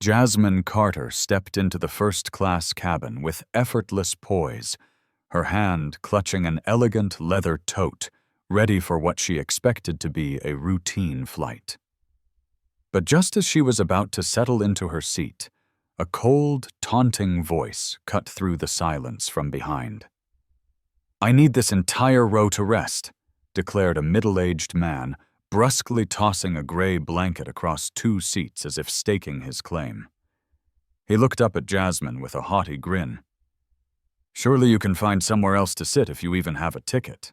Jasmine Carter stepped into the first-class cabin with effortless poise, her hand clutching an elegant leather tote, ready for what she expected to be a routine flight. But just as she was about to settle into her seat, a cold, taunting voice cut through the silence from behind. "I need this entire row to rest," declared a middle-aged man, brusquely tossing a gray blanket across 2 seats as if staking his claim. He looked up at Jasmine with a haughty grin. "Surely you can find somewhere else to sit if you even have a ticket."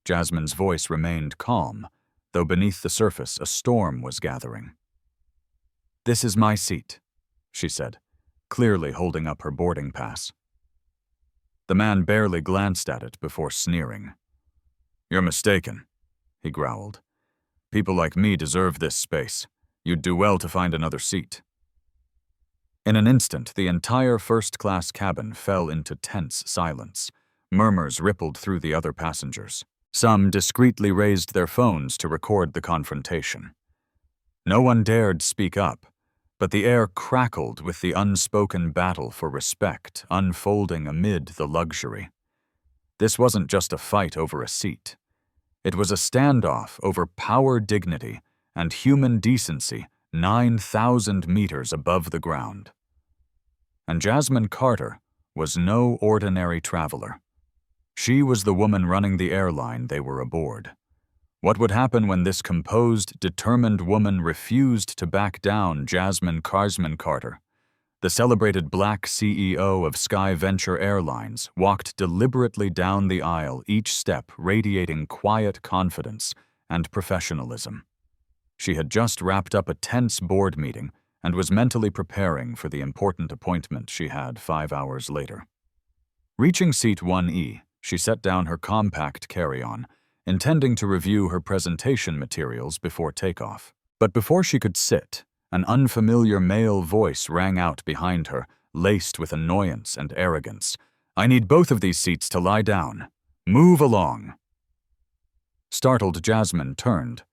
Jasmine's voice remained calm, though beneath the surface a storm was gathering. "This is my seat," she said, clearly holding up her boarding pass. The man barely glanced at it before sneering. "You're mistaken," he growled. "People like me deserve this space. You'd do well to find another seat." In an instant, the entire first-class cabin fell into tense silence. Murmurs rippled through the other passengers. Some discreetly raised their phones to record the confrontation. No one dared speak up, but the air crackled with the unspoken battle for respect unfolding amid the luxury. This wasn't just a fight over a seat. It was a standoff over power, dignity, and human decency 9,000 meters above the ground. And Jasmine Carter was no ordinary traveler. She was the woman running the airline they were aboard. What would happen when this composed, determined woman refused to back down? Jasmine Carter, the celebrated black CEO of Sky Venture Airlines, walked deliberately down the aisle, each step radiating quiet confidence and professionalism. She had just wrapped up a tense board meeting and was mentally preparing for the important appointment she had 5 hours later. Reaching seat 1E, she set down her compact carry-on, intending to review her presentation materials before takeoff. But before she could sit, an unfamiliar male voice rang out behind her, laced with annoyance and arrogance. "I need both of these seats to lie down. Move along." Startled, Jasmine turned.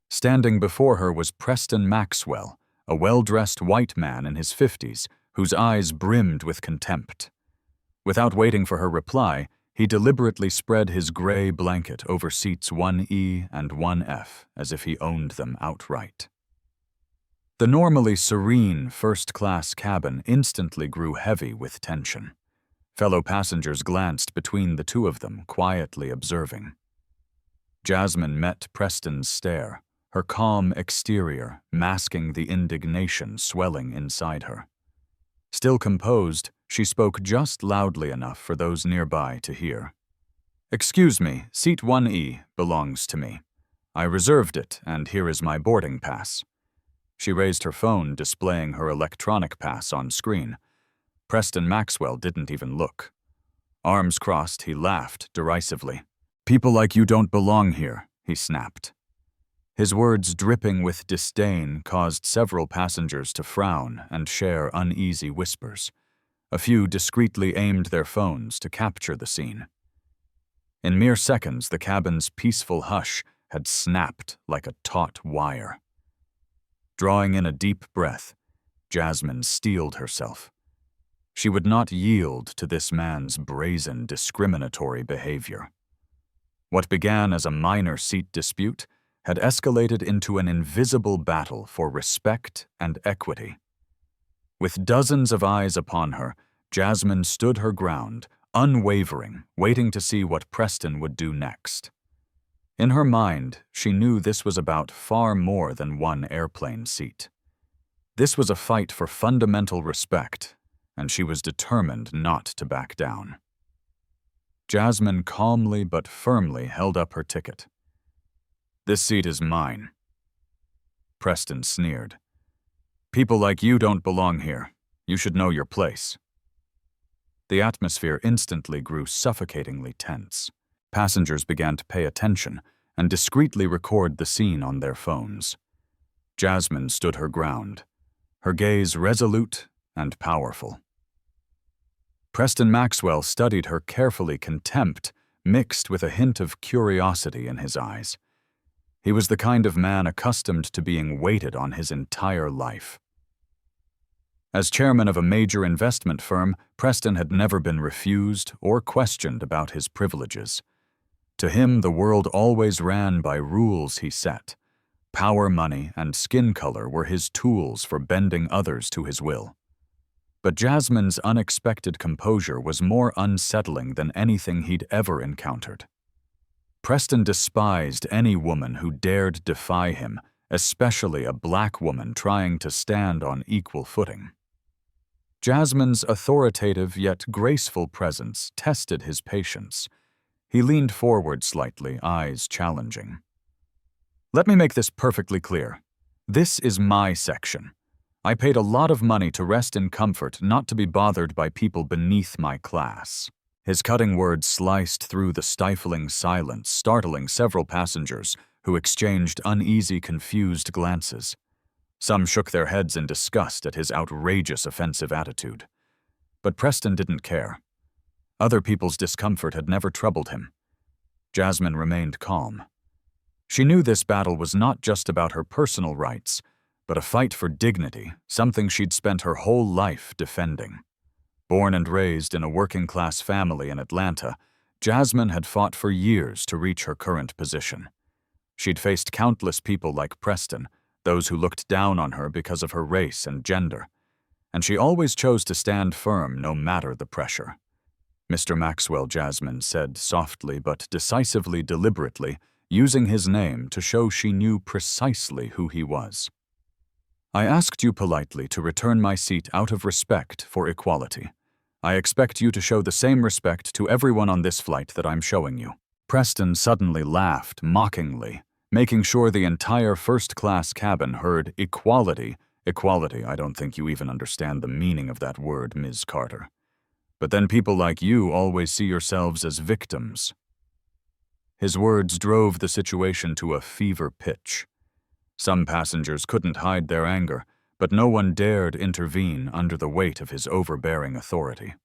Standing before her was Preston Maxwell, a well-dressed white man in his 50s, whose eyes brimmed with contempt. Without waiting for her reply, he deliberately spread his gray blanket over seats 1E and 1F as if he owned them outright. The normally serene first-class cabin instantly grew heavy with tension. Fellow passengers glanced between the two of them, quietly observing. Jasmine met Preston's stare, her calm exterior masking the indignation swelling inside her. Still composed, she spoke just loudly enough for those nearby to hear. "Excuse me, seat 1E belongs to me. I reserved it, and here is my boarding pass." She raised her phone, displaying her electronic pass on screen. Preston Maxwell didn't even look. Arms crossed, he laughed derisively. "People like you don't belong here," he snapped. His words, dripping with disdain, caused several passengers to frown and share uneasy whispers. A few discreetly aimed their phones to capture the scene. In mere seconds, the cabin's peaceful hush had snapped like a taut wire. Drawing in a deep breath, Jasmine steeled herself. She would not yield to this man's brazen, discriminatory behavior. What began as a minor seat dispute had escalated into an invisible battle for respect and equity. With dozens of eyes upon her, Jasmine stood her ground, unwavering, waiting to see what Preston would do next. In her mind, she knew this was about far more than one airplane seat. This was a fight for fundamental respect, and she was determined not to back down. Jasmine calmly but firmly held up her ticket. "This seat is mine." Preston sneered. "People like you don't belong here. You should know your place." The atmosphere instantly grew suffocatingly tense. Passengers began to pay attention and discreetly record the scene on their phones. Jasmine stood her ground, her gaze resolute and powerful. Preston Maxwell studied her carefully, contempt mixed with a hint of curiosity in his eyes. He was the kind of man accustomed to being waited on his entire life. As chairman of a major investment firm, Preston had never been refused or questioned about his privileges. To him, the world always ran by rules he set. Power, money, and skin color were his tools for bending others to his will. But Jasmine's unexpected composure was more unsettling than anything he'd ever encountered. Preston despised any woman who dared defy him, especially a black woman trying to stand on equal footing. Jasmine's authoritative yet graceful presence tested his patience. He leaned forward slightly, eyes challenging. "Let me make this perfectly clear. This is my section. I paid a lot of money to rest in comfort, not to be bothered by people beneath my class." His cutting words sliced through the stifling silence, startling several passengers who exchanged uneasy, confused glances. Some shook their heads in disgust at his outrageous offensive attitude. But Preston didn't care. Other people's discomfort had never troubled him. Jasmine remained calm. She knew this battle was not just about her personal rights, but a fight for dignity, something she'd spent her whole life defending. Born and raised in a working-class family in Atlanta, Jasmine had fought for years to reach her current position. She'd faced countless people like Preston, those who looked down on her because of her race and gender, and she always chose to stand firm no matter the pressure. "Mr. Maxwell," Jasmine said softly but decisively, deliberately, using his name to show she knew precisely who he was. "I asked you politely to return my seat out of respect for equality. I expect you to show the same respect to everyone on this flight that I'm showing you." Preston suddenly laughed mockingly, making sure the entire first-class cabin heard equality. Equality, I don't think you even understand the meaning of that word, Ms. Carter. But then people like you always see yourselves as victims. His words drove the situation to a fever pitch. Some passengers couldn't hide their anger, but no one dared intervene under the weight of his overbearing authority.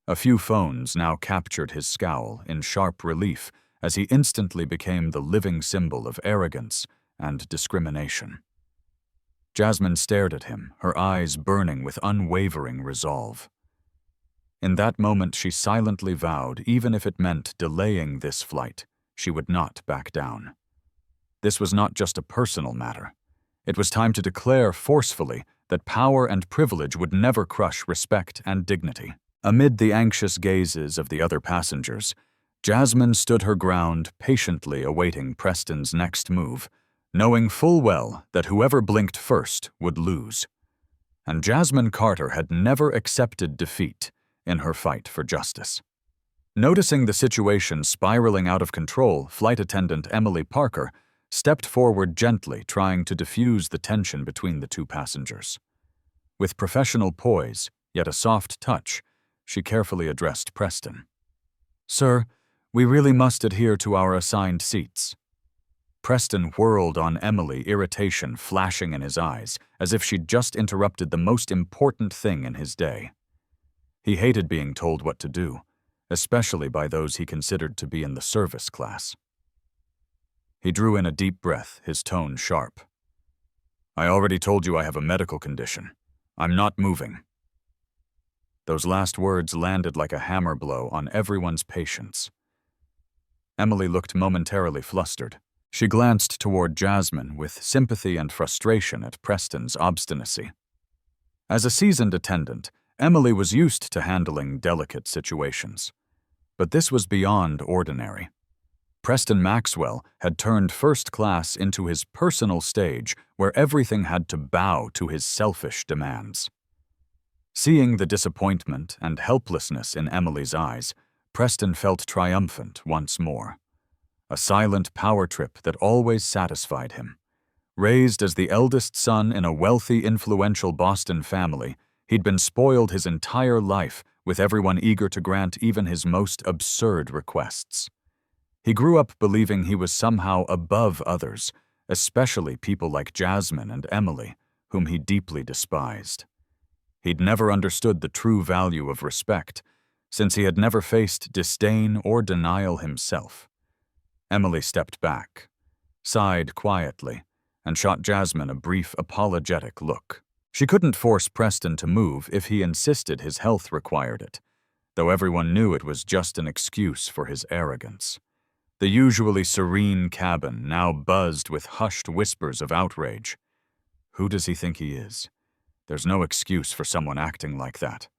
A few phones now captured his scowl in sharp relief as he instantly became the living symbol of arrogance and discrimination. Jasmine stared at him, her eyes burning with unwavering resolve. In that moment, she silently vowed, even if it meant delaying this flight, she would not back down. This was not just a personal matter. It was time to declare forcefully that power and privilege would never crush respect and dignity. Amid the anxious gazes of the other passengers, Jasmine stood her ground, patiently awaiting Preston's next move, knowing full well that whoever blinked first would lose. And Jasmine Carter had never accepted defeat in her fight for justice. Noticing the situation spiraling out of control, flight attendant Emily Parker stepped forward gently, trying to diffuse the tension between the two passengers. With professional poise, yet a soft touch, she carefully addressed Preston. "Sir, we really must adhere to our assigned seats." Preston whirled on Emily, irritation flashing in his eyes, as if she'd just interrupted the most important thing in his day. He hated being told what to do, especially by those he considered to be in the service class. He drew in a deep breath, his tone sharp. "I already told you I have a medical condition. I'm not moving." Those last words landed like a hammer blow on everyone's patience. Emily looked momentarily flustered. She glanced toward Jasmine with sympathy and frustration at Preston's obstinacy. As a seasoned attendant, Emily was used to handling delicate situations. But this was beyond ordinary. Preston Maxwell had turned first class into his personal stage where everything had to bow to his selfish demands. Seeing the disappointment and helplessness in Emily's eyes, Preston felt triumphant once more. A silent power trip that always satisfied him. Raised as the eldest son in a wealthy, influential Boston family, he'd been spoiled his entire life with everyone eager to grant even his most absurd requests. He grew up believing he was somehow above others, especially people like Jasmine and Emily, whom he deeply despised. He'd never understood the true value of respect, since he had never faced disdain or denial himself. Emily stepped back, sighed quietly, and shot Jasmine a brief, apologetic look. She couldn't force Preston to move if he insisted his health required it, though everyone knew it was just an excuse for his arrogance. The usually serene cabin now buzzed with hushed whispers of outrage. Who does he think he is? There's no excuse for someone acting like that.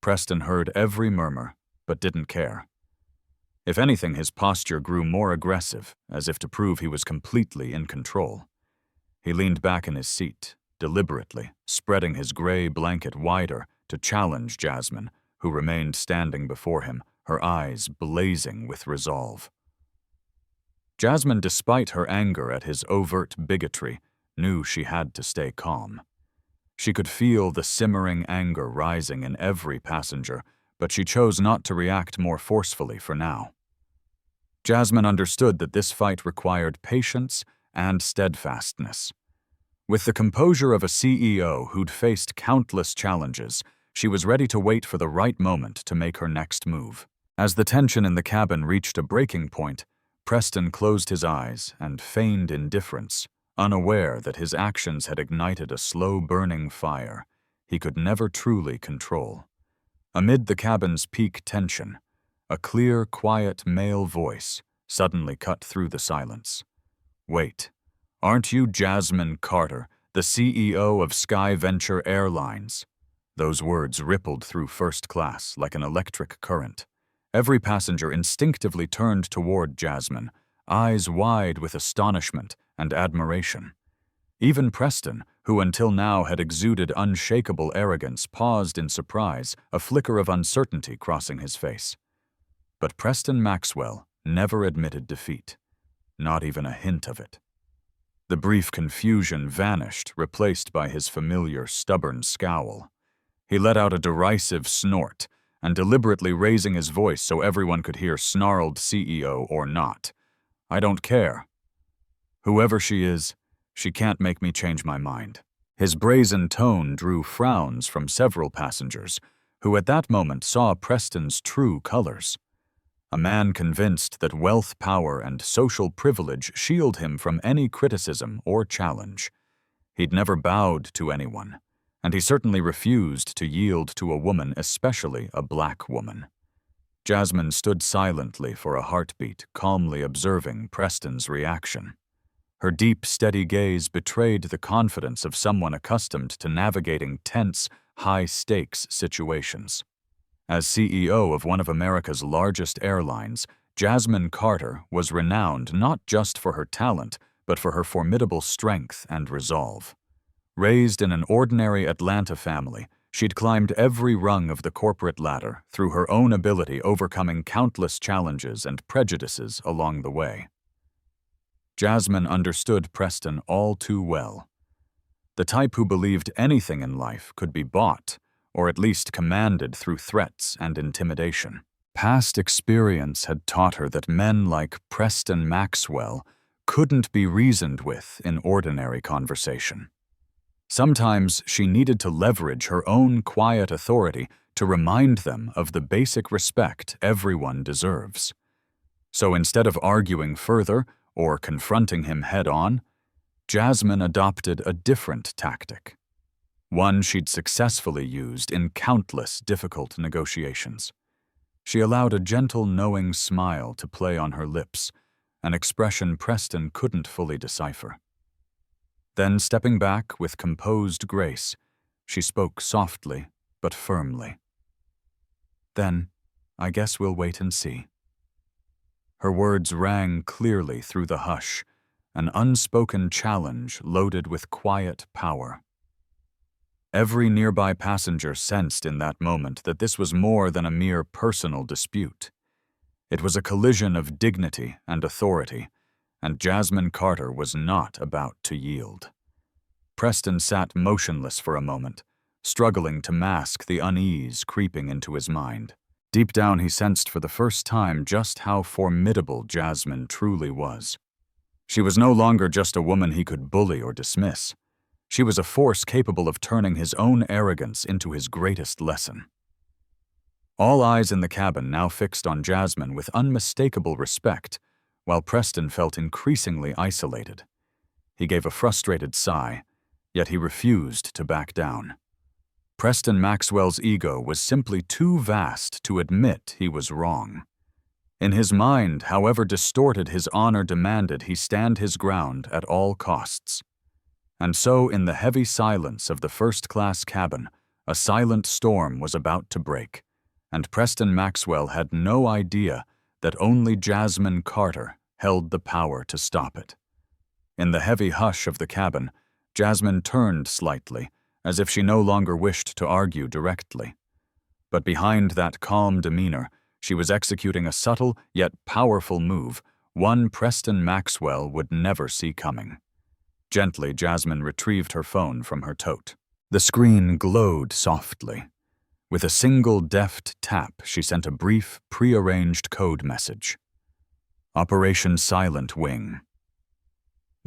Preston heard every murmur, but didn't care. If anything, his posture grew more aggressive, as if to prove he was completely in control. He leaned back in his seat, deliberately, spreading his gray blanket wider to challenge Judgement, who remained standing before him, her eyes blazing with resolve. Judgement, despite her anger at his overt bigotry, knew she had to stay calm. She could feel the simmering anger rising in every passenger, but she chose not to react more forcefully for now. Judgement understood that this fight required patience and steadfastness. With the composure of a CEO who'd faced countless challenges, she was ready to wait for the right moment to make her next move. As the tension in the cabin reached a breaking point, Preston closed his eyes and feigned indifference, unaware that his actions had ignited a slow-burning fire he could never truly control. Amid the cabin's peak tension, a clear, quiet male voice suddenly cut through the silence. "Wait, aren't you Judgement Carter, the CEO of Sky Venture Airlines?" Those words rippled through first class like an electric current. Every passenger instinctively turned toward Judgement, eyes wide with astonishment and admiration. Even Preston, who until now had exuded unshakable arrogance, paused in surprise, a flicker of uncertainty crossing his face. But Preston Maxwell never admitted defeat, not even a hint of it. The brief confusion vanished, replaced by his familiar, stubborn scowl. He let out a derisive snort, and deliberately raising his voice so everyone could hear, snarled, "CEO or not, I don't care. Whoever she is, she can't make me change my mind." His brazen tone drew frowns from several passengers, who at that moment saw Preston's true colors. A man convinced that wealth, power, and social privilege shield him from any criticism or challenge. He'd never bowed to anyone, and he certainly refused to yield to a woman, especially a black woman. Judgement stood silently for a heartbeat, calmly observing Preston's reaction. Her deep, steady gaze betrayed the confidence of someone accustomed to navigating tense, high-stakes situations. As CEO of one of America's largest airlines, Judgement Carter was renowned not just for her talent, but for her formidable strength and resolve. Raised in an ordinary Atlanta family, she'd climbed every rung of the corporate ladder through her own ability, overcoming countless challenges and prejudices along the way. Judgement understood Preston all too well. The type who believed anything in life could be bought, or at least commanded through threats and intimidation. Past experience had taught her that men like Preston Maxwell couldn't be reasoned with in ordinary conversation. Sometimes she needed to leverage her own quiet authority to remind them of the basic respect everyone deserves. So instead of arguing further or confronting him head-on, Judgement adopted a different tactic, one she'd successfully used in countless difficult negotiations. She allowed a gentle, knowing smile to play on her lips, an expression Preston couldn't fully decipher. Then, stepping back with composed grace, she spoke softly but firmly. "Then, I guess we'll wait and see." Her words rang clearly through the hush, an unspoken challenge loaded with quiet power. Every nearby passenger sensed in that moment that this was more than a mere personal dispute. It was a collision of dignity and authority, and Judgement Carter was not about to yield. Preston sat motionless for a moment, struggling to mask the unease creeping into his mind. Deep down, he sensed for the first time just how formidable Judgement truly was. She was no longer just a woman he could bully or dismiss. She was a force capable of turning his own arrogance into his greatest lesson. All eyes in the cabin now fixed on Judgement with unmistakable respect, while Preston felt increasingly isolated. He gave a frustrated sigh, yet he refused to back down. Preston Maxwell's ego was simply too vast to admit he was wrong. In his mind, however distorted his honor demanded he stand his ground at all costs. And so, in the heavy silence of the first-class cabin, a silent storm was about to break, and Preston Maxwell had no idea that only Jasmine Carter held the power to stop it. In the heavy hush of the cabin, Jasmine turned slightly, as if she no longer wished to argue directly. But behind that calm demeanor, she was executing a subtle yet powerful move, one Preston Maxwell would never see coming. Gently, Jasmine retrieved her phone from her tote. The screen glowed softly. With a single deft tap, she sent a brief, prearranged code message. Operation Silent Wing.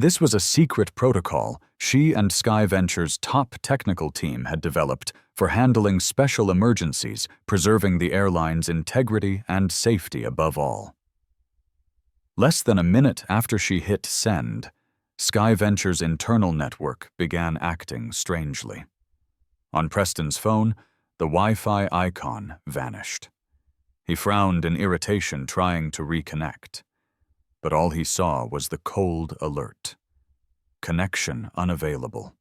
This was a secret protocol she and Sky Venture's top technical team had developed for handling special emergencies, preserving the airline's integrity and safety above all. Less than a minute after she hit send, Sky Venture's internal network began acting strangely. On Preston's phone, the Wi-Fi icon vanished. He frowned in irritation, trying to reconnect. But all he saw was the cold alert. Connection unavailable.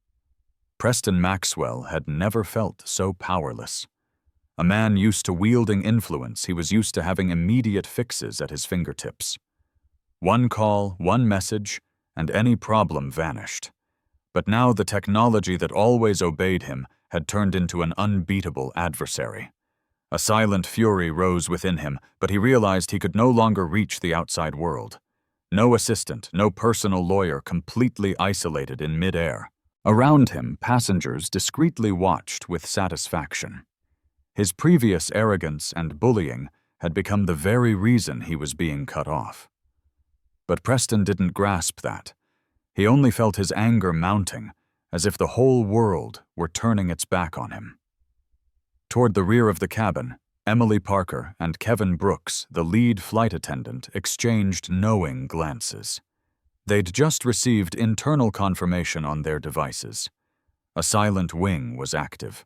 Preston Maxwell had never felt so powerless. A man used to wielding influence, he was used to having immediate fixes at his fingertips. One call, one message, and any problem vanished. But now the technology that always obeyed him had turned into an unbeatable adversary. A silent fury rose within him, but he realized he could no longer reach the outside world. No assistant, no personal lawyer, completely isolated in mid-air. Around him, passengers discreetly watched with satisfaction. His previous arrogance and bullying had become the very reason he was being cut off. But Preston didn't grasp that. He only felt his anger mounting, as if the whole world were turning its back on him. Toward the rear of the cabin, Emily Parker and Kevin Brooks, the lead flight attendant, exchanged knowing glances. They'd just received internal confirmation on their devices. A silent wing was active.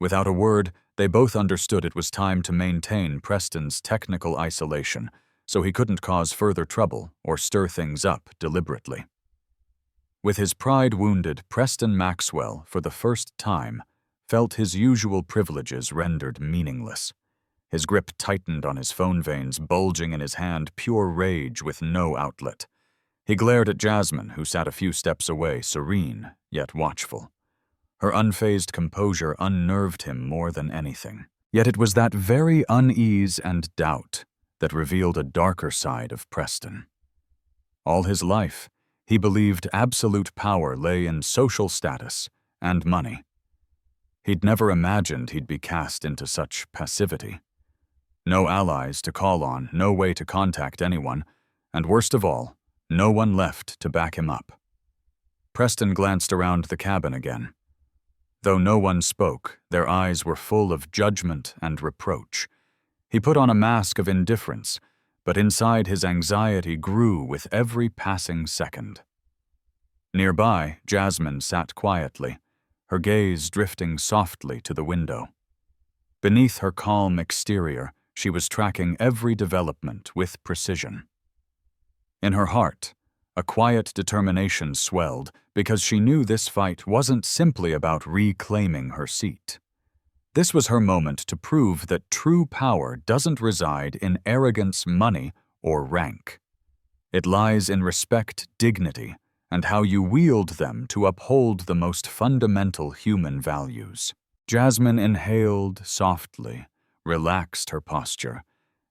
Without a word, they both understood it was time to maintain Preston's technical isolation, so he couldn't cause further trouble or stir things up deliberately. With his pride wounded, Preston Maxwell, for the first time, felt his usual privileges rendered meaningless. His grip tightened on his phone veins, bulging in his hand, pure rage with no outlet. He glared at Jasmine, who sat a few steps away, serene, yet watchful. Her unfazed composure unnerved him more than anything. Yet it was that very unease and doubt that revealed a darker side of Preston. All his life, he believed absolute power lay in social status and money. He'd never imagined he'd be cast into such passivity. No allies to call on, no way to contact anyone, and worst of all, no one left to back him up. Preston glanced around the cabin again. Though no one spoke, their eyes were full of judgment and reproach. He put on a mask of indifference, but inside his anxiety grew with every passing second. Nearby, Jasmine sat quietly, her gaze drifting softly to the window. Beneath her calm exterior, she was tracking every development with precision. In her heart, a quiet determination swelled because she knew this fight wasn't simply about reclaiming her seat. This was her moment to prove that true power doesn't reside in arrogance, money, or rank. It lies in respect, dignity, and how you wield them to uphold the most fundamental human values. Jasmine inhaled softly, relaxed her posture,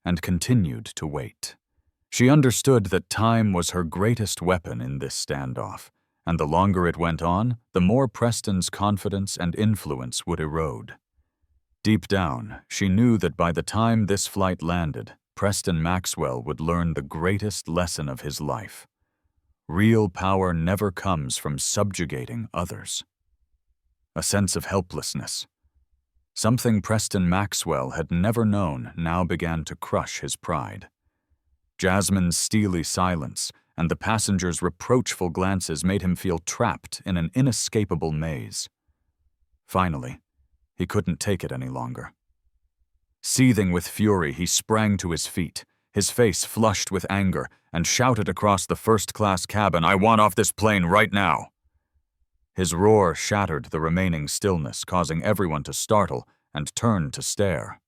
and continued to wait. She understood that time was her greatest weapon in this standoff, and the longer it went on, the more Preston's confidence and influence would erode. Deep down, she knew that by the time this flight landed, Preston Maxwell would learn the greatest lesson of his life. Real power never comes from subjugating others. A sense of helplessness. Something Preston Maxwell had never known now began to crush his pride. Jasmine's steely silence, and the passengers' reproachful glances made him feel trapped in an inescapable maze. Finally, he couldn't take it any longer. Seething with fury, he sprang to his feet, his face flushed with anger, and shouted across the first-class cabin, "I want off this plane right now!" His roar shattered the remaining stillness, causing everyone to startle and turn to stare.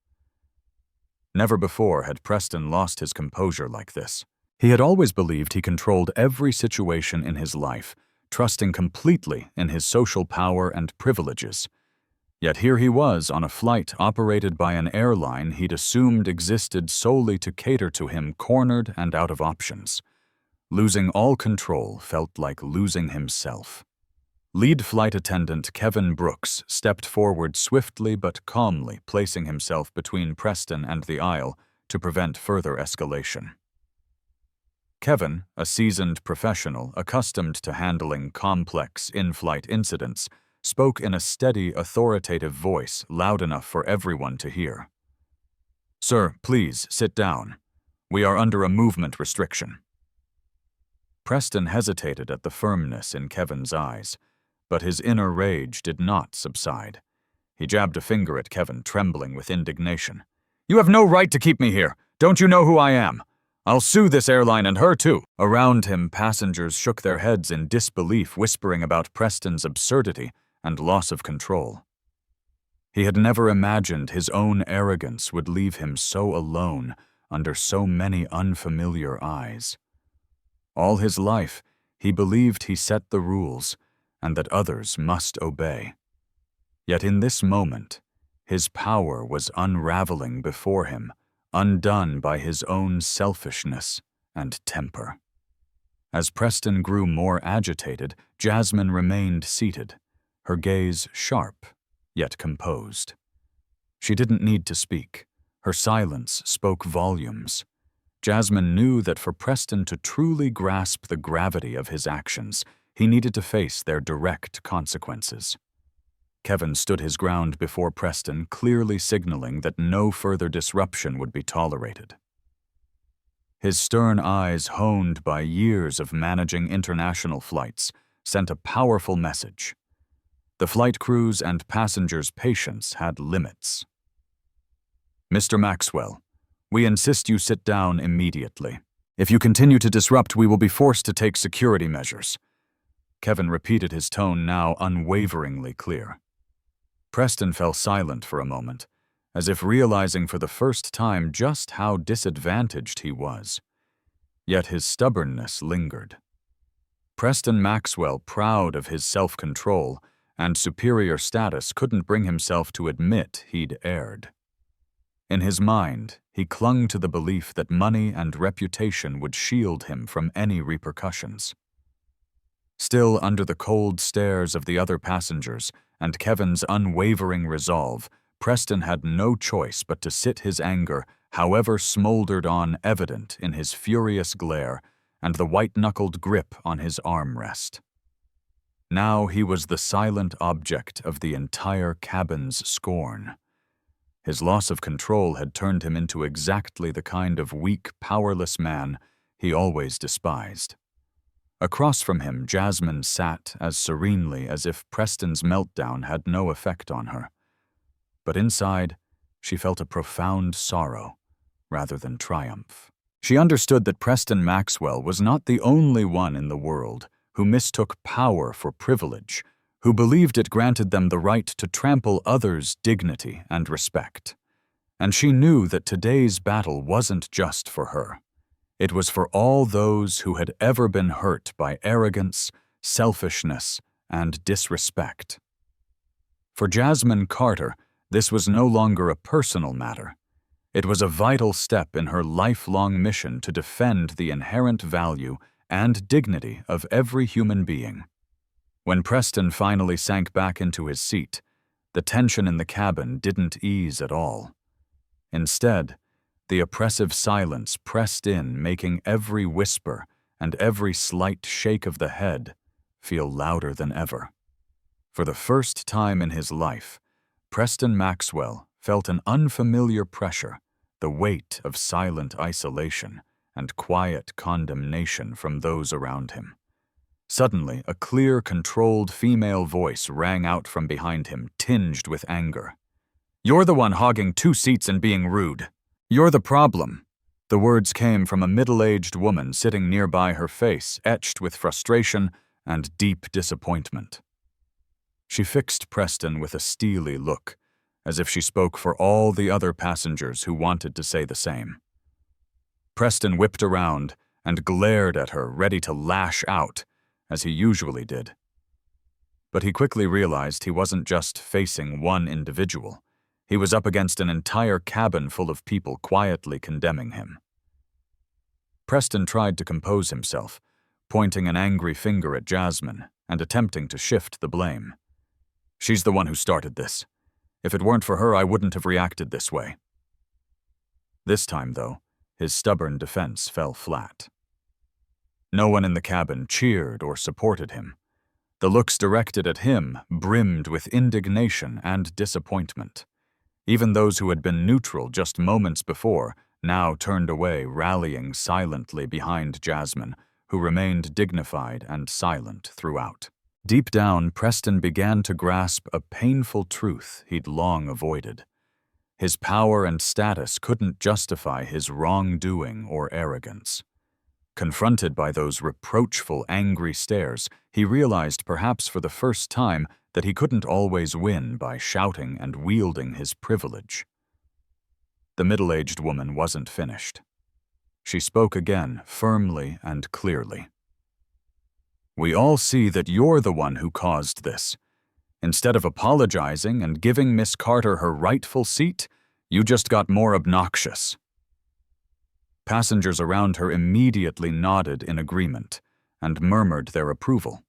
Never before had Preston lost his composure like this. He had always believed he controlled every situation in his life, trusting completely in his social power and privileges. Yet here he was on a flight operated by an airline he'd assumed existed solely to cater to him, cornered and out of options. Losing all control felt like losing himself. Lead flight attendant Kevin Brooks stepped forward swiftly but calmly, placing himself between Preston and the aisle to prevent further escalation. Kevin, a seasoned professional accustomed to handling complex in-flight incidents, spoke in a steady, authoritative voice loud enough for everyone to hear. "Sir, please sit down. We are under a movement restriction." Preston hesitated at the firmness in Kevin's eyes, but his inner rage did not subside. He jabbed a finger at Kevin, trembling with indignation. "You have no right to keep me here. Don't you know who I am? I'll sue this airline and her too." Around him, passengers shook their heads in disbelief, whispering about Preston's absurdity and loss of control. He had never imagined his own arrogance would leave him so alone under so many unfamiliar eyes. All his life, he believed he set the rules and that others must obey. Yet in this moment, his power was unraveling before him, undone by his own selfishness and temper. As Preston grew more agitated, Jasmine remained seated, her gaze sharp, yet composed. She didn't need to speak. Her silence spoke volumes. Jasmine knew that for Preston to truly grasp the gravity of his actions, he needed to face their direct consequences. Kevin stood his ground before Preston, clearly signaling that no further disruption would be tolerated. His stern eyes, honed by years of managing international flights, sent a powerful message. The flight crews and passengers' patience had limits. "Mr. Maxwell, we insist you sit down immediately. If you continue to disrupt, we will be forced to take security measures." Kevin repeated, his tone now unwaveringly clear. Preston fell silent for a moment, as if realizing for the first time just how disadvantaged he was. Yet his stubbornness lingered. Preston Maxwell, proud of his self-control and superior status, couldn't bring himself to admit he'd erred. In his mind, he clung to the belief that money and reputation would shield him from any repercussions. Still, under the cold stares of the other passengers and Kevin's unwavering resolve, Preston had no choice but to sit his anger, however smoldered on, evident in his furious glare and the white-knuckled grip on his armrest. Now he was the silent object of the entire cabin's scorn. His loss of control had turned him into exactly the kind of weak, powerless man he always despised. Across from him, Jasmine sat as serenely as if Preston's meltdown had no effect on her. But inside, she felt a profound sorrow rather than triumph. She understood that Preston Maxwell was not the only one in the world who mistook power for privilege, who believed it granted them the right to trample others' dignity and respect. And she knew that today's battle wasn't just for her. It was for all those who had ever been hurt by arrogance, selfishness, and disrespect. For Jasmine Carter, this was no longer a personal matter. It was a vital step in her lifelong mission to defend the inherent value and dignity of every human being. When Preston finally sank back into his seat, the tension in the cabin didn't ease at all. Instead, the oppressive silence pressed in, making every whisper and every slight shake of the head feel louder than ever. For the first time in his life, Preston Maxwell felt an unfamiliar pressure, the weight of silent isolation and quiet condemnation from those around him. Suddenly, a clear, controlled female voice rang out from behind him, tinged with anger. "You're the one hogging 2 seats and being rude. You're the problem." The words came from a middle-aged woman sitting nearby, her face etched with frustration and deep disappointment. She fixed Preston with a steely look, as if she spoke for all the other passengers who wanted to say the same. Preston whipped around and glared at her, ready to lash out, as he usually did. But he quickly realized he wasn't just facing one individual. He was up against an entire cabin full of people quietly condemning him. Preston tried to compose himself, pointing an angry finger at Jasmine and attempting to shift the blame. "She's the one who started this. If it weren't for her, I wouldn't have reacted this way." This time, though, his stubborn defense fell flat. No one in the cabin cheered or supported him. The looks directed at him brimmed with indignation and disappointment. Even those who had been neutral just moments before now turned away, rallying silently behind Jasmine, who remained dignified and silent throughout. Deep down, Preston began to grasp a painful truth he'd long avoided. His power and status couldn't justify his wrongdoing or arrogance. Confronted by those reproachful, angry stares, he realized, perhaps for the first time, that he couldn't always win by shouting and wielding his privilege. The middle-aged woman wasn't finished. She spoke again, firmly and clearly. "We all see that you're the one who caused this. Instead of apologizing and giving Miss Carter her rightful seat, you just got more obnoxious." Passengers around her immediately nodded in agreement and murmured their approval.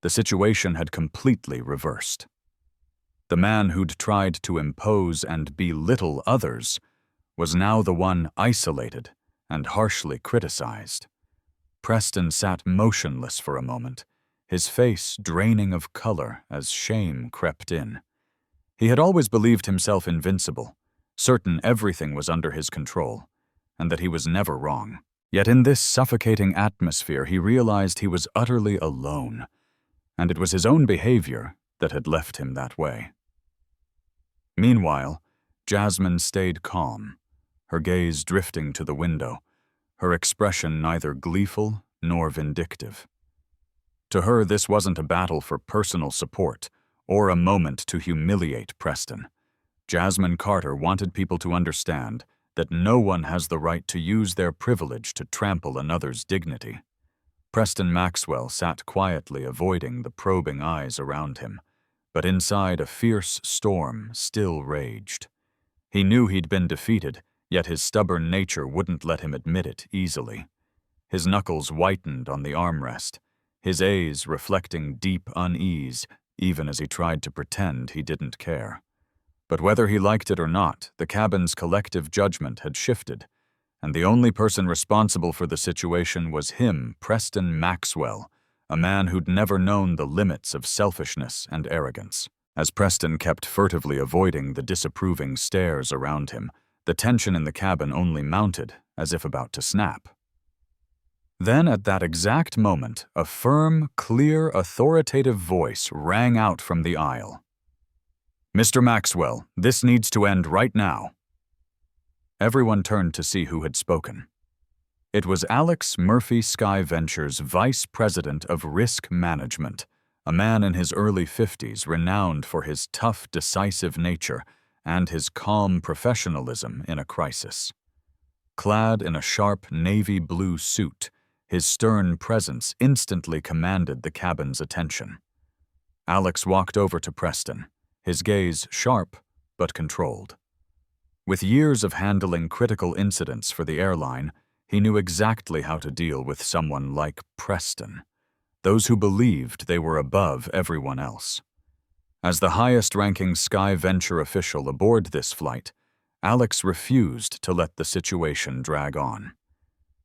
The situation had completely reversed. The man who'd tried to impose and belittle others was now the one isolated and harshly criticized. Preston sat motionless for a moment, his face draining of color as shame crept in. He had always believed himself invincible, certain everything was under his control, and that he was never wrong. Yet in this suffocating atmosphere, he realized he was utterly alone, and it was his own behavior that had left him that way. Meanwhile, Jasmine stayed calm, her gaze drifting to the window, her expression neither gleeful nor vindictive. To her, this wasn't a battle for personal support or a moment to humiliate Preston. Jasmine Carter wanted people to understand that no one has the right to use their privilege to trample another's dignity. Preston Maxwell sat quietly, avoiding the probing eyes around him, but inside a fierce storm still raged. He knew he'd been defeated, yet his stubborn nature wouldn't let him admit it easily. His knuckles whitened on the armrest, his eyes reflecting deep unease, even as he tried to pretend he didn't care. But whether he liked it or not, the cabin's collective judgment had shifted, and the only person responsible for the situation was him, Preston Maxwell, a man who'd never known the limits of selfishness and arrogance. As Preston kept furtively avoiding the disapproving stares around him, the tension in the cabin only mounted, as if about to snap. Then, at that exact moment, a firm, clear, authoritative voice rang out from the aisle. "Mr. Maxwell, this needs to end right now." Everyone turned to see who had spoken. It was Alex Murphy Sky Ventures' Vice President of Risk Management, a man in his early 50s renowned for his tough, decisive nature and his calm professionalism in a crisis. Clad in a sharp navy blue suit, his stern presence instantly commanded the cabin's attention. Alex walked over to Preston, his gaze sharp but controlled. With years of handling critical incidents for the airline, he knew exactly how to deal with someone like Preston, those who believed they were above everyone else. As the highest-ranking Sky Venture official aboard this flight, Alex refused to let the situation drag on.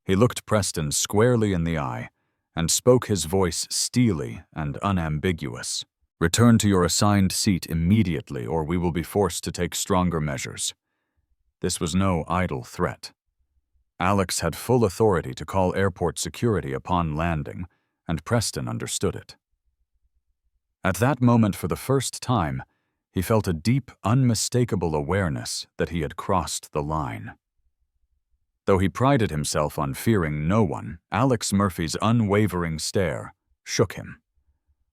He looked Preston squarely in the eye and spoke, his voice steely and unambiguous. "Return to your assigned seat immediately, or we will be forced to take stronger measures." This was no idle threat. Alex had full authority to call airport security upon landing, and Preston understood it. At that moment, for the first time, he felt a deep, unmistakable awareness that he had crossed the line. Though he prided himself on fearing no one, Alex Murphy's unwavering stare shook him.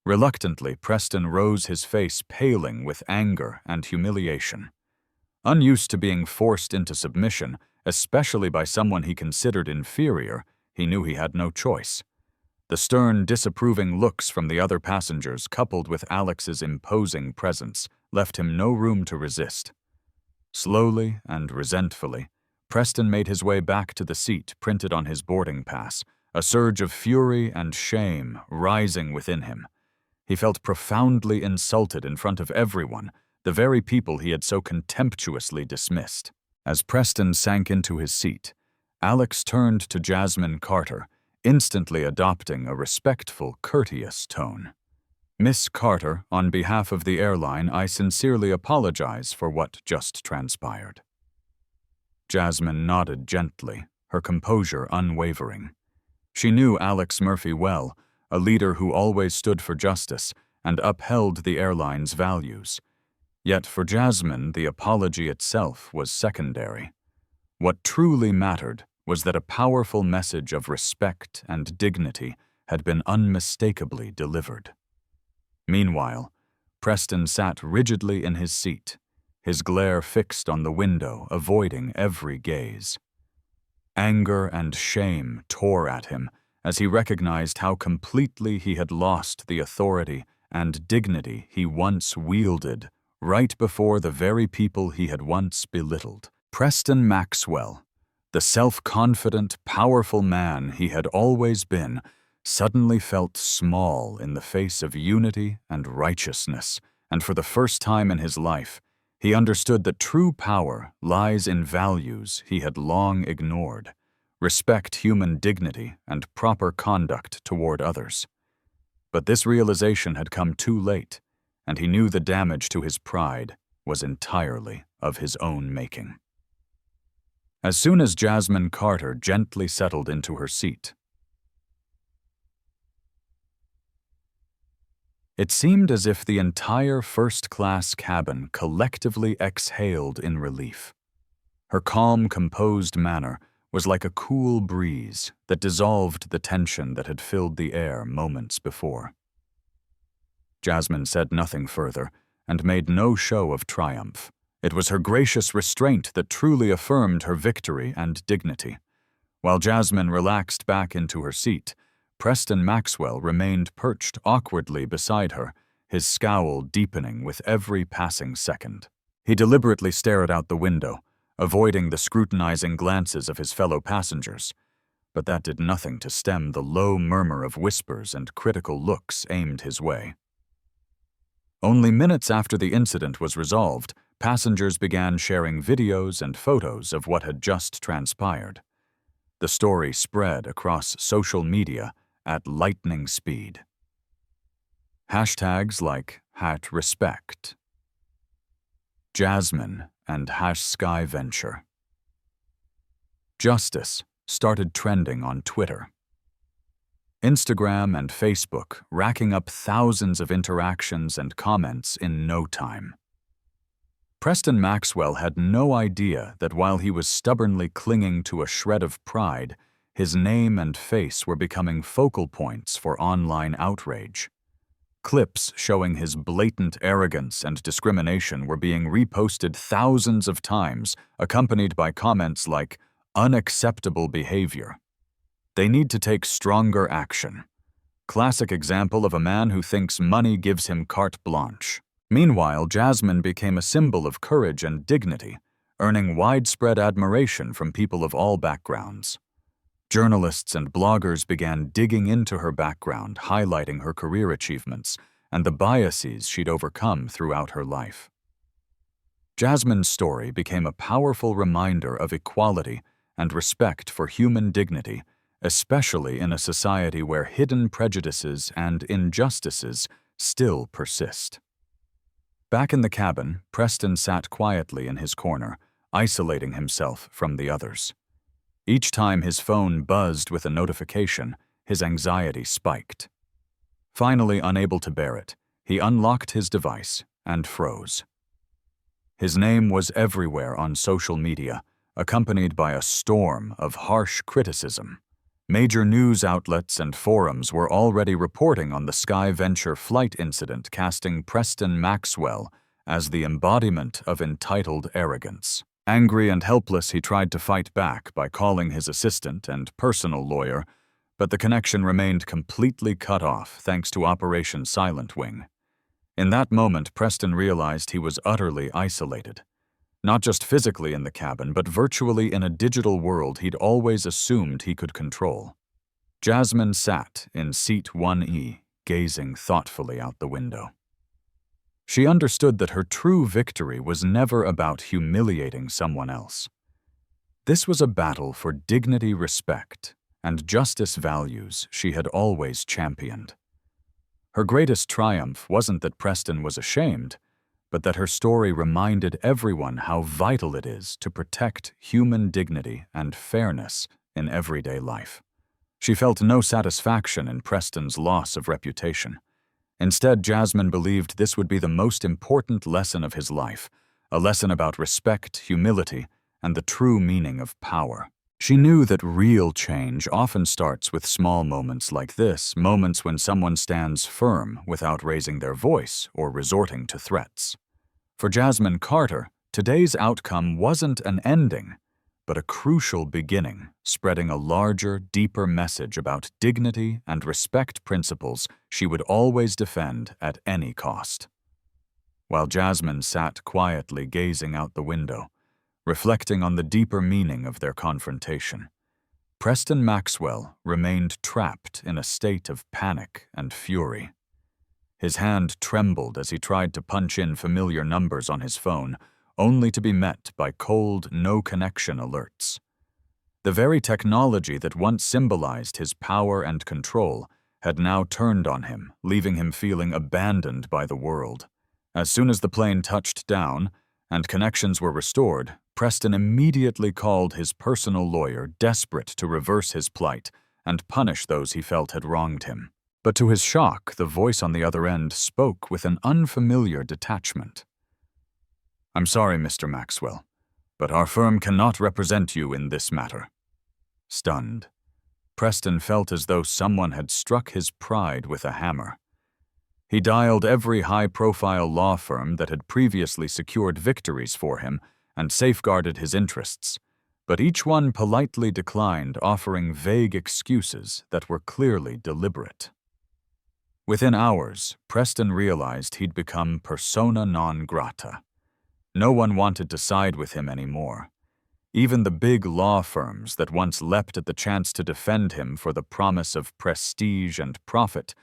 Reluctantly, Preston rose, his face paling with anger and humiliation. Unused to being forced into submission, especially by someone he considered inferior, he knew he had no choice. The stern, disapproving looks from the other passengers, coupled with Alex's imposing presence, left him no room to resist. Slowly and resentfully, Preston made his way back to the seat printed on his boarding pass, a surge of fury and shame rising within him. He felt profoundly insulted in front of everyone, the very people he had so contemptuously dismissed. As Preston sank into his seat, Alex turned to Jasmine Carter, instantly adopting a respectful, courteous tone. "Miss Carter, on behalf of the airline, I sincerely apologize for what just transpired." Jasmine nodded gently, her composure unwavering. She knew Alex Murphy well, a leader who always stood for justice and upheld the airline's values. Yet for Jasmine, the apology itself was secondary. What truly mattered was that a powerful message of respect and dignity had been unmistakably delivered. Meanwhile, Preston sat rigidly in his seat, his glare fixed on the window, avoiding every gaze. Anger and shame tore at him as he recognized how completely he had lost the authority and dignity he once wielded right before the very people he had once belittled. Preston Maxwell, the self-confident, powerful man he had always been, suddenly felt small in the face of unity and righteousness, and for the first time in his life, he understood that true power lies in values he had long ignored: respect, human dignity, and proper conduct toward others. But this realization had come too late, and he knew the damage to his pride was entirely of his own making. As soon as Jasmine Carter gently settled into her seat, it seemed as if the entire first-class cabin collectively exhaled in relief. Her calm, composed manner was like a cool breeze that dissolved the tension that had filled the air moments before. Jasmine said nothing further and made no show of triumph. It was her gracious restraint that truly affirmed her victory and dignity. While Jasmine relaxed back into her seat, Preston Maxwell remained perched awkwardly beside her, his scowl deepening with every passing second. He deliberately stared out the window, avoiding the scrutinizing glances of his fellow passengers, but that did nothing to stem the low murmur of whispers and critical looks aimed his way. Only minutes after the incident was resolved, passengers began sharing videos and photos of what had just transpired. The story spread across social media at lightning speed. Hashtags like #respect, Jasmine, and #SkyVenture. Justice started trending on Twitter, Instagram, and Facebook, racking up thousands of interactions and comments in no time. Preston Maxwell had no idea that while he was stubbornly clinging to a shred of pride, his name and face were becoming focal points for online outrage. Clips showing his blatant arrogance and discrimination were being reposted thousands of times, accompanied by comments like, "Unacceptable behavior. They need to take stronger action. Classic example of a man who thinks money gives him carte blanche." Meanwhile, Jasmine became a symbol of courage and dignity, earning widespread admiration from people of all backgrounds. Journalists and bloggers began digging into her background, highlighting her career achievements and the biases she'd overcome throughout her life. Jasmine's story became a powerful reminder of equality and respect for human dignity, especially in a society where hidden prejudices and injustices still persist. Back in the cabin, Preston sat quietly in his corner, isolating himself from the others. Each time his phone buzzed with a notification, his anxiety spiked. Finally, unable to bear it, he unlocked his device and froze. His name was everywhere on social media, accompanied by a storm of harsh criticism. Major news outlets and forums were already reporting on the Sky Venture flight incident, casting Preston Maxwell as the embodiment of entitled arrogance. Angry and helpless, he tried to fight back by calling his assistant and personal lawyer, but the connection remained completely cut off thanks to Operation Silent Wing. In that moment, Preston realized he was utterly isolated. Not just physically in the cabin, but virtually in a digital world he'd always assumed he could control. Jasmine sat in seat 1E, gazing thoughtfully out the window. She understood that her true victory was never about humiliating someone else. This was a battle for dignity, respect, and justice values she had always championed. Her greatest triumph wasn't that Preston was ashamed, but that her story reminded everyone how vital it is to protect human dignity and fairness in everyday life. She felt no satisfaction in Preston's loss of reputation. Instead, Jasmine believed this would be the most important lesson of his life, a lesson about respect, humility, and the true meaning of power. She knew that real change often starts with small moments like this, moments when someone stands firm without raising their voice or resorting to threats. For Jasmine Carter, today's outcome wasn't an ending, but a crucial beginning, spreading a larger, deeper message about dignity and respect, principles she would always defend at any cost. While Jasmine sat quietly gazing out the window, reflecting on the deeper meaning of their confrontation, Preston Maxwell remained trapped in a state of panic and fury. His hand trembled as he tried to punch in familiar numbers on his phone, only to be met by cold, no-connection alerts. The very technology that once symbolized his power and control had now turned on him, leaving him feeling abandoned by the world. As soon as the plane touched down and connections were restored, Preston immediately called his personal lawyer, desperate to reverse his plight and punish those he felt had wronged him. But to his shock, the voice on the other end spoke with an unfamiliar detachment. "I'm sorry, Mr. Maxwell, but our firm cannot represent you in this matter." Stunned, Preston felt as though someone had struck his pride with a hammer. He dialed every high-profile law firm that had previously secured victories for him and safeguarded his interests, but each one politely declined, offering vague excuses that were clearly deliberate. Within hours, Preston realized he'd become persona non grata. No one wanted to side with him anymore. Even the big law firms that once leapt at the chance to defend him for the promise of prestige and profit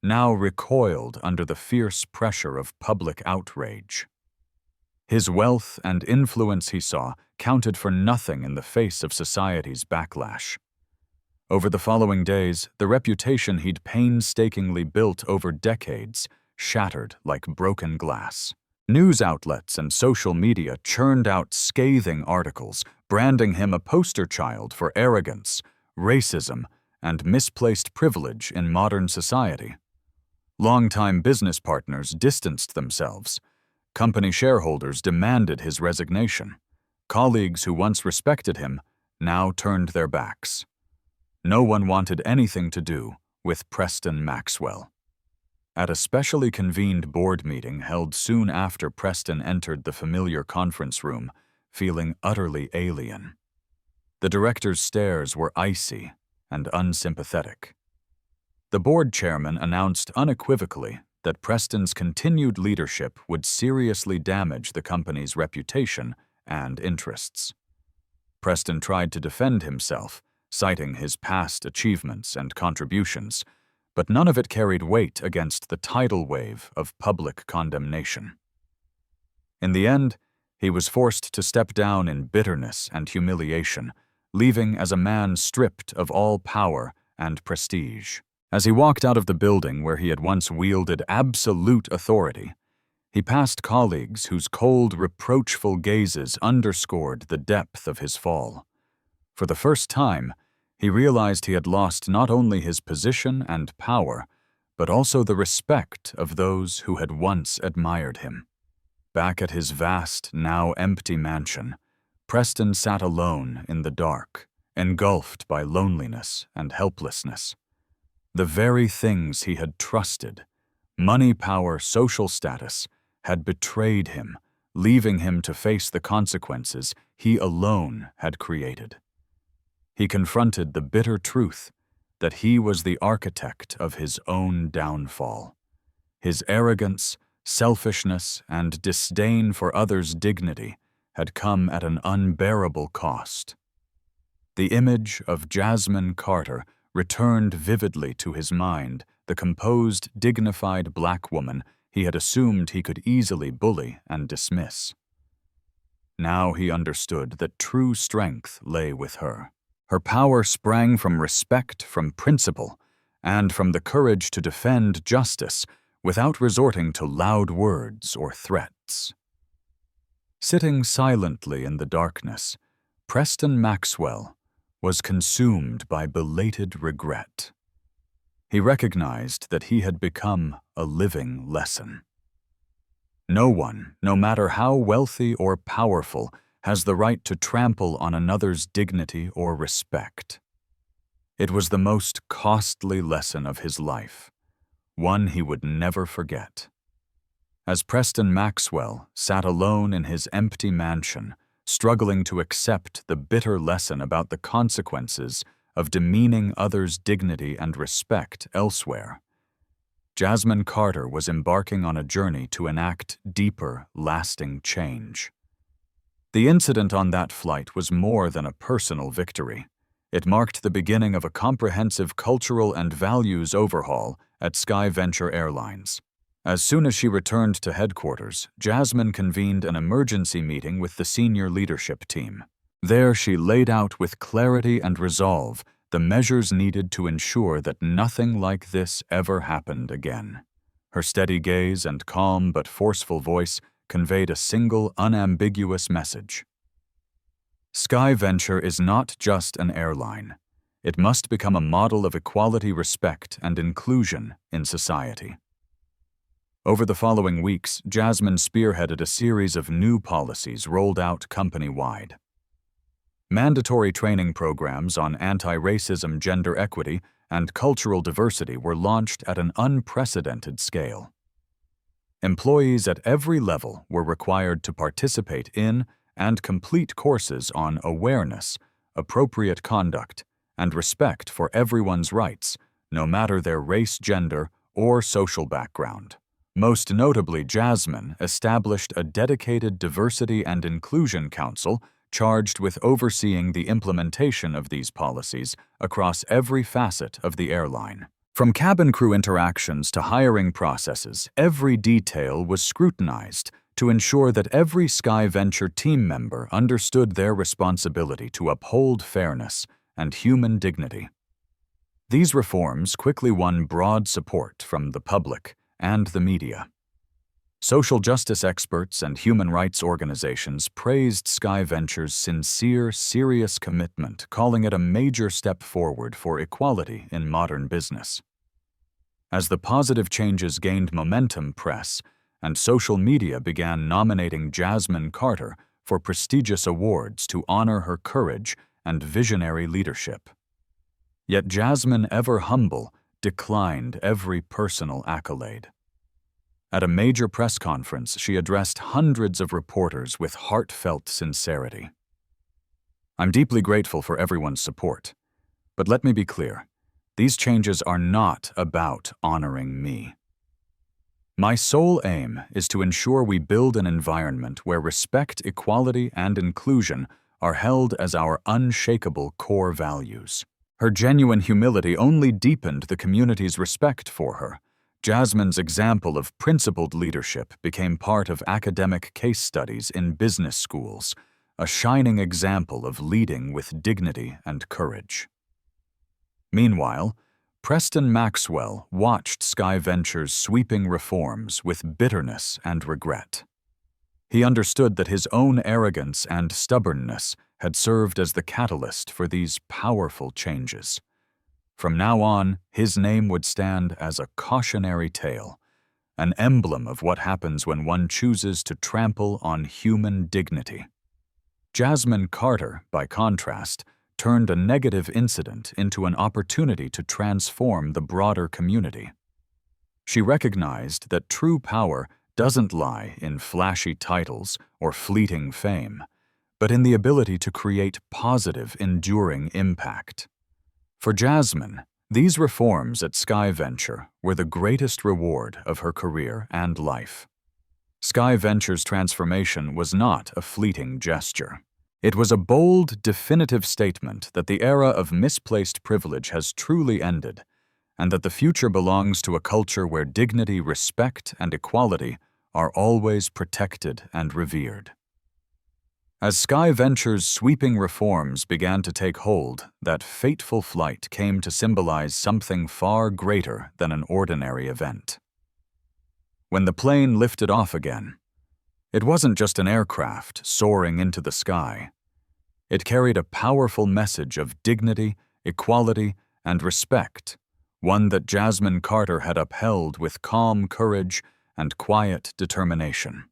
now recoiled under the fierce pressure of public outrage. His wealth and influence, he saw, counted for nothing in the face of society's backlash. Over the following days, the reputation he'd painstakingly built over decades shattered like broken glass. News outlets and social media churned out scathing articles, branding him a poster child for arrogance, racism, and misplaced privilege in modern society. Longtime business partners distanced themselves. Company shareholders demanded his resignation. Colleagues who once respected him now turned their backs. No one wanted anything to do with Preston Maxwell. At a specially convened board meeting held soon after Preston entered the familiar conference room, feeling utterly alien. The director's stares were icy and unsympathetic. The board chairman announced unequivocally that Preston's continued leadership would seriously damage the company's reputation and interests. Preston tried to defend himself, citing his past achievements and contributions, but none of it carried weight against the tidal wave of public condemnation. In the end, he was forced to step down in bitterness and humiliation, leaving as a man stripped of all power and prestige. As he walked out of the building where he had once wielded absolute authority, he passed colleagues whose cold, reproachful gazes underscored the depth of his fall. For the first time, he realized he had lost not only his position and power, but also the respect of those who had once admired him. Back at his vast, now empty mansion, Preston sat alone in the dark, engulfed by loneliness and helplessness. The very things he had trusted, money, power, social status, had betrayed him, leaving him to face the consequences he alone had created. He confronted the bitter truth that he was the architect of his own downfall. His arrogance, selfishness, and disdain for others' dignity had come at an unbearable cost. The image of Judgement Carter returned vividly to his mind, the composed, dignified black woman he had assumed he could easily bully and dismiss. Now he understood that true strength lay with her. Her power sprang from respect, from principle, and from the courage to defend justice without resorting to loud words or threats. Sitting silently in the darkness, Preston Maxwell was consumed by belated regret. He recognized that he had become a living lesson. No one, no matter how wealthy or powerful, has the right to trample on another's dignity or respect. It was the most costly lesson of his life, one he would never forget. As Preston Maxwell sat alone in his empty mansion, struggling to accept the bitter lesson about the consequences of demeaning others' dignity and respect elsewhere, Judgement Carter was embarking on a journey to enact deeper, lasting change. The incident on that flight was more than a personal victory. It marked the beginning of a comprehensive cultural and values overhaul at Sky Venture Airlines. As soon as she returned to headquarters, Judgement convened an emergency meeting with the senior leadership team. There she laid out with clarity and resolve the measures needed to ensure that nothing like this ever happened again. Her steady gaze and calm but forceful voice conveyed a single, unambiguous message. Sky Venture is not just an airline. It must become a model of equality, respect, and inclusion in society. Over the following weeks, Judgement spearheaded a series of new policies rolled out company-wide. Mandatory training programs on anti-racism, gender equity, and cultural diversity were launched at an unprecedented scale. Employees at every level were required to participate in and complete courses on awareness, appropriate conduct, and respect for everyone's rights, no matter their race, gender, or social background. Most notably, Judgement established a dedicated Diversity and Inclusion Council charged with overseeing the implementation of these policies across every facet of the airline. From cabin crew interactions to hiring processes, every detail was scrutinized to ensure that every Sky Venture team member understood their responsibility to uphold fairness and human dignity. These reforms quickly won broad support from the public and the media. Social justice experts and human rights organizations praised Sky Venture's sincere, serious commitment, calling it a major step forward for equality in modern business. As the positive changes gained momentum, press and social media began nominating Judgement Carter for prestigious awards to honor her courage and visionary leadership. Yet Judgement, ever humble, declined every personal accolade. At a major press conference, she addressed hundreds of reporters with heartfelt sincerity. "I'm deeply grateful for everyone's support, but let me be clear, these changes are not about honoring me. My sole aim is to ensure we build an environment where respect, equality, and inclusion are held as our unshakable core values." Her genuine humility only deepened the community's respect for her. Judgement's example of principled leadership became part of academic case studies in business schools, a shining example of leading with dignity and courage. Meanwhile, Preston Maxwell watched Sky Venture's sweeping reforms with bitterness and regret. He understood that his own arrogance and stubbornness had served as the catalyst for these powerful changes. From now on, his name would stand as a cautionary tale, an emblem of what happens when one chooses to trample on human dignity. Judgement Carter, by contrast, turned a negative incident into an opportunity to transform the broader community. She recognized that true power doesn't lie in flashy titles or fleeting fame, but in the ability to create positive, enduring impact. For Judgement, these reforms at Sky Venture were the greatest reward of her career and life. Sky Venture's transformation was not a fleeting gesture. It was a bold, definitive statement that the era of misplaced privilege has truly ended, and that the future belongs to a culture where dignity, respect, and equality are always protected and revered. As Sky Venture's sweeping reforms began to take hold, that fateful flight came to symbolize something far greater than an ordinary event. When the plane lifted off again, it wasn't just an aircraft soaring into the sky. It carried a powerful message of dignity, equality, and respect, one that Judgement Carter had upheld with calm courage and quiet determination.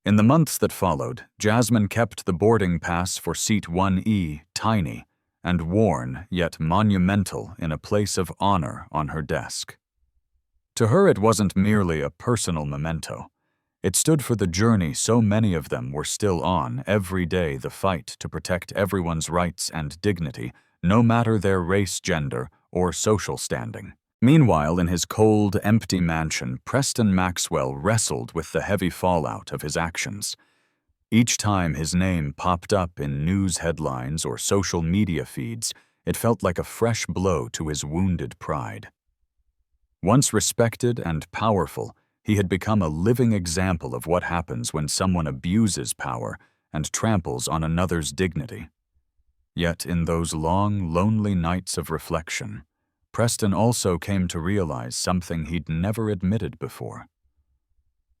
In the months that followed, Judgement kept the boarding pass for Seat 1E tiny and worn yet monumental in a place of honor on her desk. To her, it wasn't merely a personal memento. It stood for the journey so many of them were still on every day, the fight to protect everyone's rights and dignity, no matter their race, gender, or social standing. Meanwhile, in his cold, empty mansion, Preston Maxwell wrestled with the heavy fallout of his actions. Each time his name popped up in news headlines or social media feeds, it felt like a fresh blow to his wounded pride. Once respected and powerful, he had become a living example of what happens when someone abuses power and tramples on another's dignity. Yet in those long, lonely nights of reflection, Preston also came to realize something he'd never admitted before.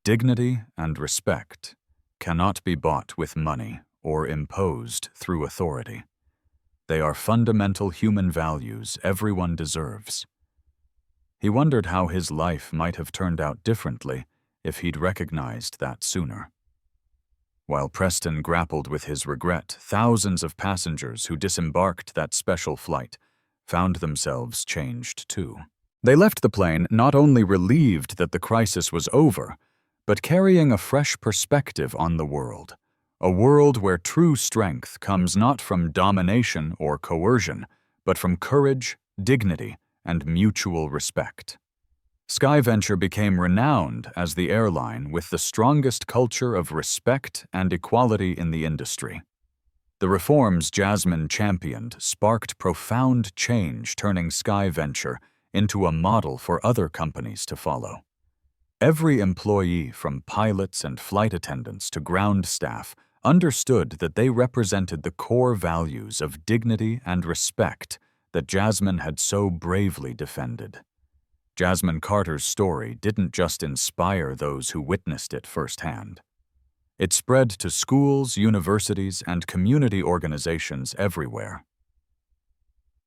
Dignity and respect cannot be bought with money or imposed through authority. They are fundamental human values everyone deserves. He wondered how his life might have turned out differently if he'd recognized that sooner. While Preston grappled with his regret, thousands of passengers who disembarked that special flight found themselves changed too. They left the plane not only relieved that the crisis was over, but carrying a fresh perspective on the world, a world where true strength comes not from domination or coercion, but from courage, dignity, and mutual respect. Sky Venture became renowned as the airline with the strongest culture of respect and equality in the industry. The reforms Judgement championed sparked profound change, turning Sky Venture into a model for other companies to follow. Every employee, from pilots and flight attendants to ground staff, understood that they represented the core values of dignity and respect that Judgement had so bravely defended. Judgement Carter's story didn't just inspire those who witnessed it firsthand. It spread to schools, universities, and community organizations everywhere.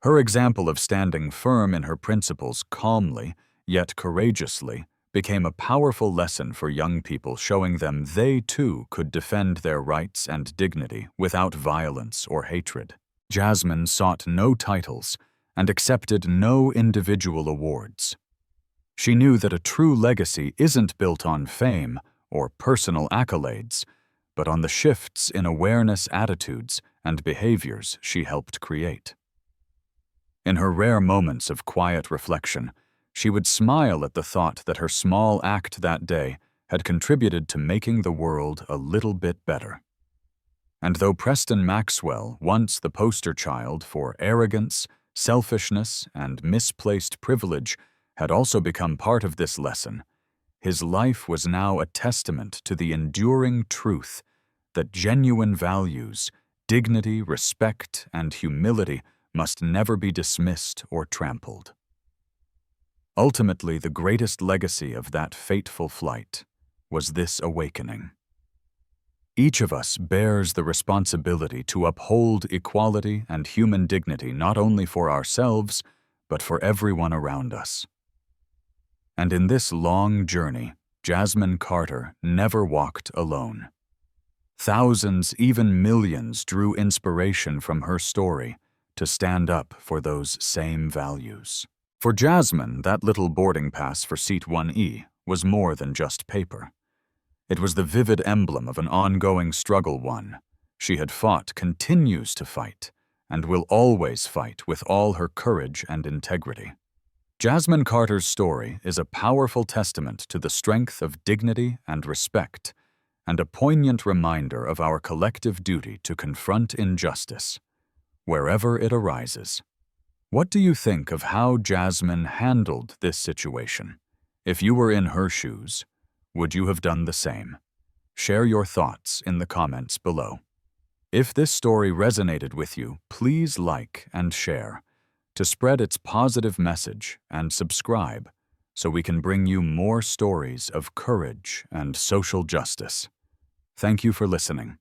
Her example of standing firm in her principles calmly, yet courageously, became a powerful lesson for young people, showing them they too could defend their rights and dignity without violence or hatred. Judgement sought no titles and accepted no individual awards. She knew that a true legacy isn't built on fame or personal accolades, but on the shifts in awareness, attitudes, and behaviors she helped create. In her rare moments of quiet reflection, she would smile at the thought that her small act that day had contributed to making the world a little bit better. And though Preston Maxwell, once the poster child for arrogance, selfishness, and misplaced privilege, had also become part of this lesson, his life was now a testament to the enduring truth that genuine values, dignity, respect, and humility must never be dismissed or trampled. Ultimately, the greatest legacy of that fateful flight was this awakening. Each of us bears the responsibility to uphold equality and human dignity not only for ourselves, but for everyone around us. And in this long journey, Jasmine Carter never walked alone. Thousands, even millions, drew inspiration from her story to stand up for those same values. For Jasmine, that little boarding pass for Seat 1E was more than just paper. It was the vivid emblem of an ongoing struggle one she had fought, continues to fight, and will always fight with all her courage and integrity. Jasmine Carter's story is a powerful testament to the strength of dignity and respect, and a poignant reminder of our collective duty to confront injustice, wherever it arises. What do you think of how Jasmine handled this situation? If you were in her shoes, would you have done the same? Share your thoughts in the comments below. If this story resonated with you, please like and share to spread its positive message, and subscribe so we can bring you more stories of courage and social justice. Thank you for listening.